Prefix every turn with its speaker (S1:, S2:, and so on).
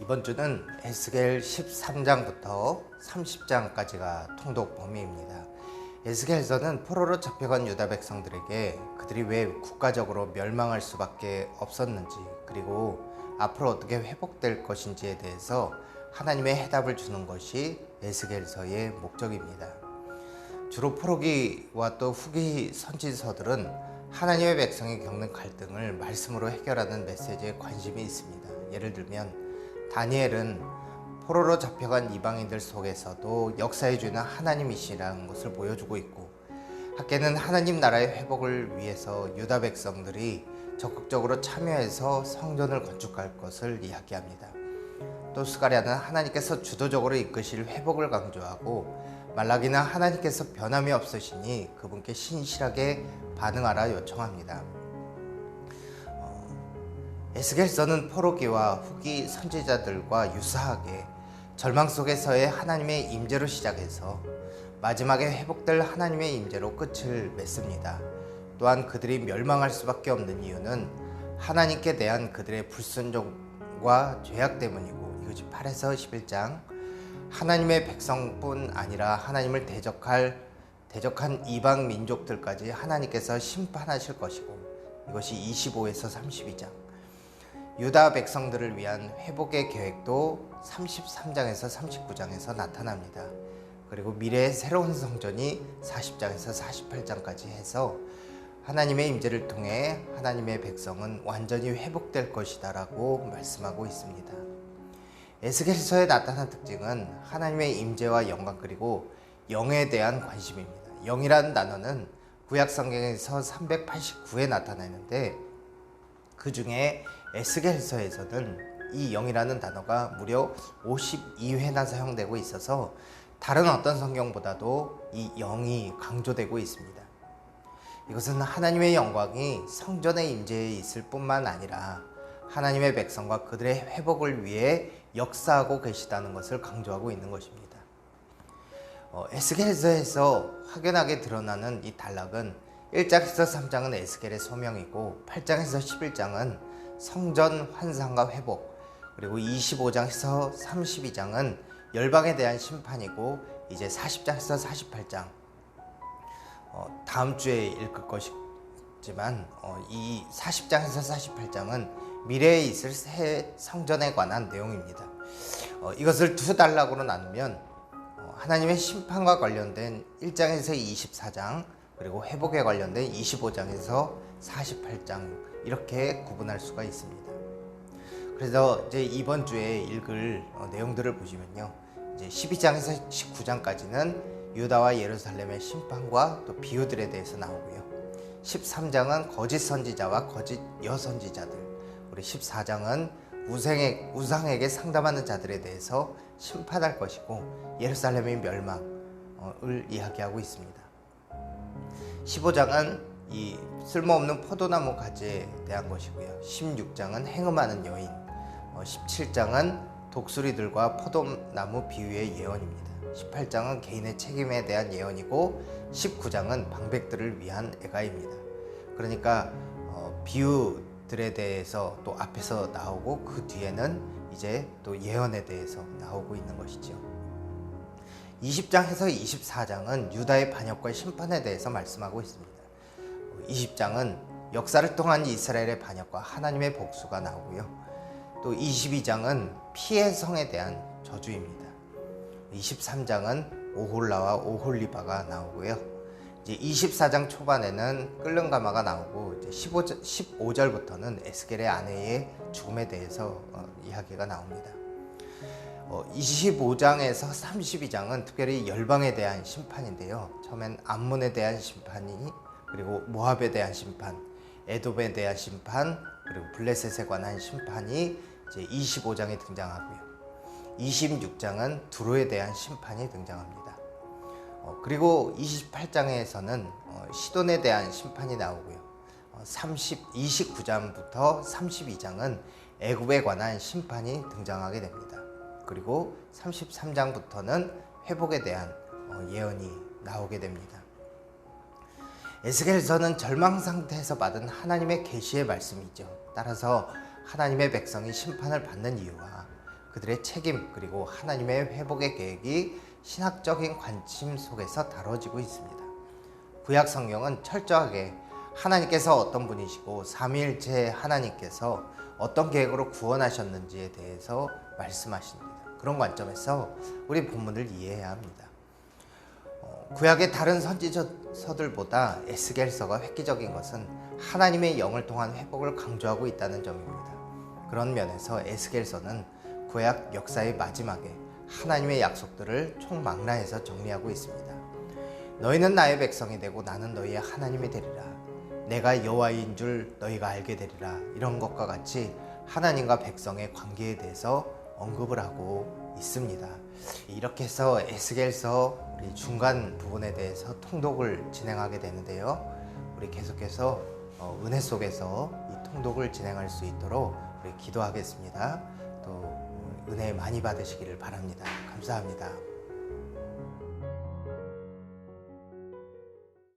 S1: 이번 주는 에스겔 13장부터 30장까지가 통독 범위입니다. 에스겔서는 포로로 잡혀간 유다 백성들에게 그들이 왜 국가적으로 멸망할 수밖에 없었는지, 그리고 앞으로 어떻게 회복될 것인지에 대해서 하나님의 해답을 주는 것이 에스겔서의 목적입니다. 주로 포로기와 또 후기 선지서들은 하나님의 백성이 겪는 갈등을 말씀으로 해결하는 메시지에 관심이 있습니다. 예를 들면 다니엘은 포로로 잡혀간 이방인들 속에서도 역사의 주는 하나님이시라는 것을 보여주고 있고, 학개는 하나님 나라의 회복을 위해서 유다 백성들이 적극적으로 참여해서 성전을 건축할 것을 이야기합니다. 또 스가랴는 하나님께서 주도적으로 이끄실 회복을 강조하고, 말라기는 하나님께서 변함이 없으시니 그분께 신실하게 반응하라 요청합니다. 에스겔서는 포로기와 후기 선지자들과 유사하게 절망 속에서의 하나님의 임재로 시작해서 마지막에 회복될 하나님의 임재로 끝을 맺습니다. 또한 그들이 멸망할 수밖에 없는 이유는 하나님께 대한 그들의 불순종과 죄악 때문이고, 이것이 8에서 11장 하나님의 백성뿐 아니라 하나님을 대적한 이방 민족들까지 하나님께서 심판하실 것이고, 이것이 25에서 32장 유다 백성들을 위한 회복의 계획도 33장에서 39장에서 나타납니다. 그리고 미래의 새로운 성전이 40장에서 48장까지 해서 하나님의 임재를 통해 하나님의 백성은 완전히 회복될 것이다 라고 말씀하고 있습니다. 에스겔서에 나타난 특징은 하나님의 임재와 영광, 그리고 영에 대한 관심입니다. 영이라는 단어는 구약 성경에서 389회 나타나는데, 그 중에 에스겔서에서는 이 영이라는 단어가 무려 52회나 사용되고 있어서 다른 어떤 성경보다도 이 영이 강조되고 있습니다. 이것은 하나님의 영광이 성전의 임재에 있을 뿐만 아니라 하나님의 백성과 그들의 회복을 위해 역사하고 계시다는 것을 강조하고 있는 것입니다. 에스겔서에서 확연하게 드러나는 이 단락은 1장에서 3장은 에스겔의 소명이고, 8장에서 11장은 성전 환상과 회복, 그리고 25장에서 32장은 열방에 대한 심판이고, 이제 40장에서 48장 다음 주에 읽을 것이지만 이 40장에서 48장은 미래에 있을 새 성전에 관한 내용입니다. 이것을 두 단락으로 나누면 하나님의 심판과 관련된 1장에서 24장, 그리고 회복에 관련된 25장에서 48장, 이렇게 구분할 수가 있습니다. 그래서 이제 이번 주에 읽을 내용들을 보시면요, 이제 12장에서 19장까지는 유다와 예루살렘의 심판과 또 비유들에 대해서 나오고요, 13장은 거짓 선지자와 거짓 여선지자들, 우리 14장은 우상에게 상담하는 자들에 대해서 심판할 것이고, 예루살렘의 멸망을 이야기하고 있습니다. 15장은 이 쓸모없는 포도나무 가지에 대한 것이고요, 16장은 행음하는 여인, 17장은 독수리들과 포도나무 비유의 예언입니다. 18장은 개인의 책임에 대한 예언이고, 19장은 방백들을 위한 애가입니다. 그러니까 비유들에 대해서 또 앞에서 나오고, 그 뒤에는 이제 또 예언에 대해서 나오고 있는 것이죠. 20장에서 24장은 유다의 반역과 심판에 대해서 말씀하고 있습니다. 20장은 역사를 통한 이스라엘의 반역과 하나님의 복수가 나오고요, 또 22장은 피의 성에 대한 저주입니다. 23장은 오홀라와 오홀리바가 나오고요, 이제 24장 초반에는 끓는 가마가 나오고, 이제 15절부터는 에스겔의 아내의 죽음에 대해서 이야기가 나옵니다. 25장에서 32장은 특별히 열방에 대한 심판인데요, 처음엔 암몬에 대한 심판이, 그리고 모압에 대한 심판, 에돔에 대한 심판, 그리고 블레셋에 관한 심판이 이제 25장에 등장하고요, 26장은 두로에 대한 심판이 등장합니다. 그리고 28장에서는 시돈에 대한 심판이 나오고요, 29장부터 32장은 애굽에 관한 심판이 등장하게 됩니다. 그리고 33장부터는 회복에 대한 예언이 나오게 됩니다. 에스겔서는 절망 상태에서 받은 하나님의 계시의 말씀이죠. 따라서 하나님의 백성이 심판을 받는 이유와 그들의 책임 그리고 하나님의 회복의 계획이 신학적인 관점 속에서 다뤄지고 있습니다. 구약 성경은 철저하게 하나님께서 어떤 분이시고 삼위일체 하나님께서 어떤 계획으로 구원하셨는지에 대해서 말씀하십니다. 그런 관점에서 우리 본문을 이해해야 합니다. 구약의 다른 선지서들보다 에스겔서가 획기적인 것은 하나님의 영을 통한 회복을 강조하고 있다는 점입니다. 그런 면에서 에스겔서는 구약 역사의 마지막에 하나님의 약속들을 총망라해서 정리하고 있습니다. 너희는 나의 백성이 되고 나는 너희의 하나님이 되리라. 내가 여호와인 줄 너희가 알게 되리라. 이런 것과 같이 하나님과 백성의 관계에 대해서 언급을 하고 있습니다. 이렇게 해서 에스겔서 우리 중간 부분에 대해서 통독을 진행하게 되는데요. 우리 계속해서 은혜 속에서 이 통독을 진행할 수 있도록 우리 기도하겠습니다. 또 은혜 많이 받으시기를 바랍니다. 감사합니다.